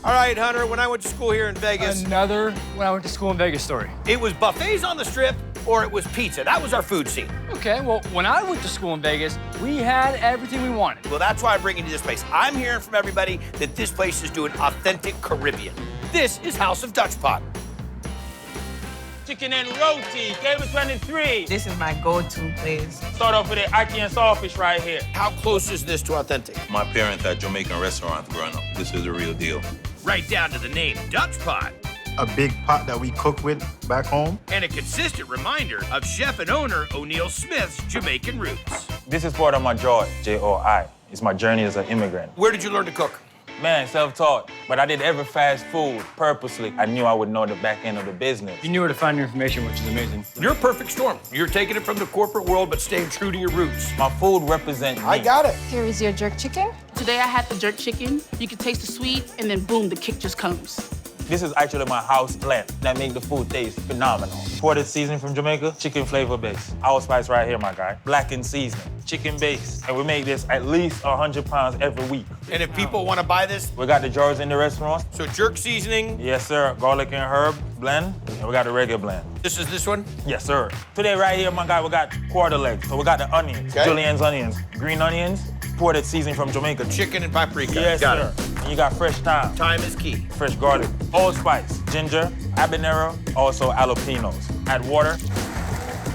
All right, Hunter, when I went to school here in Vegas, Another when I went to school in Vegas story. it was buffets on the strip or it was pizza. That was our food scene. Okay, well, when I went to school in Vegas, we had everything we wanted. Well, that's why I'm bringing you to this place. I'm hearing from everybody that this place is doing authentic Caribbean. This is House of Dutch Pot. Chicken and roti, table 23. This is my go-to place. Start off with the ackee and sawfish right here. How close is this to authentic? My parents had Jamaican restaurants growing up. This is the real deal. Right down to the name Dutch Pot. A big pot that we cook with back home. And a consistent reminder of chef and owner O'Neill Smith's Jamaican roots. This is part of my joy, J-O-I. It's my journey as an immigrant. Where did you learn to cook? Man, self-taught. But I did every fast food purposely. I knew I would know the back end of the business. You knew where to find your information, which is amazing. You're a perfect storm. You're taking it from the corporate world, but staying true to your roots. My food represents me. I got it. Here is your jerk chicken. Today I had the jerk chicken. You can taste the sweet, and then boom, the kick just comes. This is actually my house blend that make the food taste phenomenal. Imported seasoning from Jamaica, chicken flavor base. Allspice right here, my guy. Blackened seasoning, chicken base. And we make this at least 100 pounds every week. And if people want to buy this, We got the jars in the restaurant. so jerk seasoning, Yes, sir. Garlic and herb blend. And we got the regular blend. this is this one. Yes, sir. Today, right here, my guy, we got quarter legs. So we got the onions, Okay. Julienne's onions, green onions, imported seasoning from Jamaica. Chicken and paprika. Yes, got sir. it. And you got fresh thyme, Time is key. fresh garlic, allspice, ginger, habanero, also jalapenos. Add water.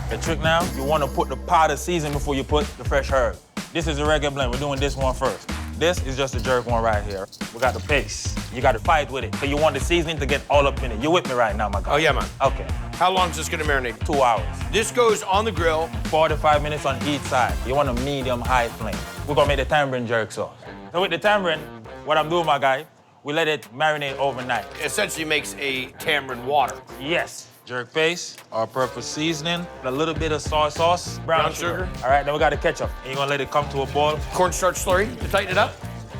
The trick now, you want to put the powder season before you put the fresh herb. This is a regular blend. We're doing this one first. This is just a jerk one right here. We got the paste. You got to fight with it. So you want the seasoning to get all up in it. You with me right now, my guy? Oh, yeah, man. Okay. How long is this going to marinate? 2 hours. This goes on the grill. 45 minutes on each side. You want a medium-high flame. We're gonna make the tamarind jerk sauce. So with the tamarind, what I'm doing, my guy, we let it marinate overnight. Essentially makes a tamarind water. Yes. Jerk paste, all-purpose seasoning, a little bit of soy sauce, brown sugar. All right, then we got the ketchup. And you're gonna let it come to a boil. Cornstarch slurry to tighten it up.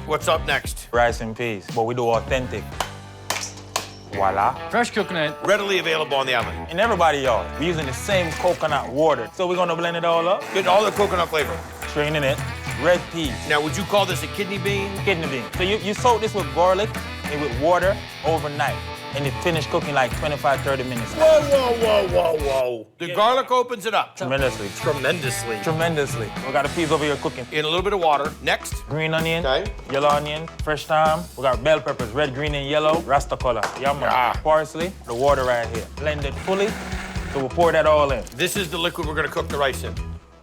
What's up next? Rice and peas, but we do authentic. Voila. Fresh coconut. Readily available on the island. And everybody, y'all, we're using the same coconut water. So we're gonna blend it all up, Get all the coconut flavor. straining it. Red peas, Now, would you call this a kidney bean? kidney bean. So you soak this with garlic and with water overnight. And it finish cooking like 25, 30 minutes. Whoa, whoa, whoa, whoa, whoa. The garlic opens it up. Tremendously. Tremendously. Tremendously. We got the peas over here cooking. In a little bit of water. Next. Green onion, Okay. yellow onion, fresh thyme. We got bell peppers, red, green, and yellow. Rasta color. Yum. Ah. Parsley, the water right here. Blend it fully. So we'll pour that all in. This is the liquid we're gonna cook the rice in.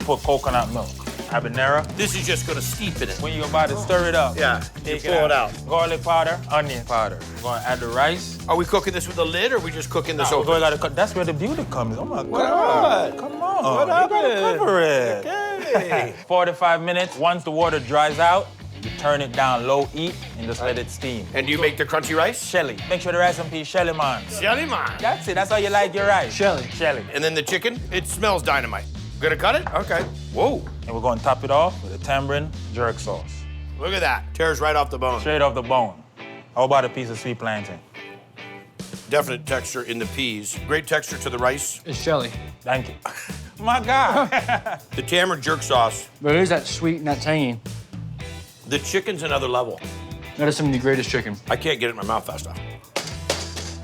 Put coconut milk. Habanero. This is just gonna steep in it. When you're about to stir it up, Yeah, take you pull it out. Garlic powder, onion powder. We're gonna add the rice. Are we cooking this with a lid or are we just cooking this We're open? gonna cut. That's where the beauty comes. Oh my What God. happened? Come on. What You gotta happened? cover it. Okay. 45 minutes. Once the water dries out, you turn it down low heat and just let it steam. And do you make the crunchy rice? Shelly. Make sure the rice and peas shelly, man. Shelly man. That's it. That's how you like your rice. Shelly. Shelly. And then the chicken, it smells dynamite. Gonna cut it? Okay. Whoa. And we're gonna top it off with a tamarind jerk sauce. Look at that. Tears right off the bone. Straight off the bone. How about a piece of sweet plantain? Definite texture in the peas. Great texture to the rice. It's Shelly. Thank you. My God. The tamarind jerk sauce. But it is that sweet and that tangy. The chicken's another level. That is some of the greatest chicken. I can't get it in my mouth fast enough.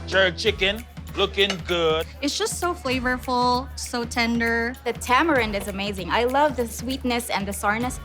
Jerk chicken, looking good. It's just so flavorful, so tender. The tamarind is amazing. I love the sweetness and the sourness.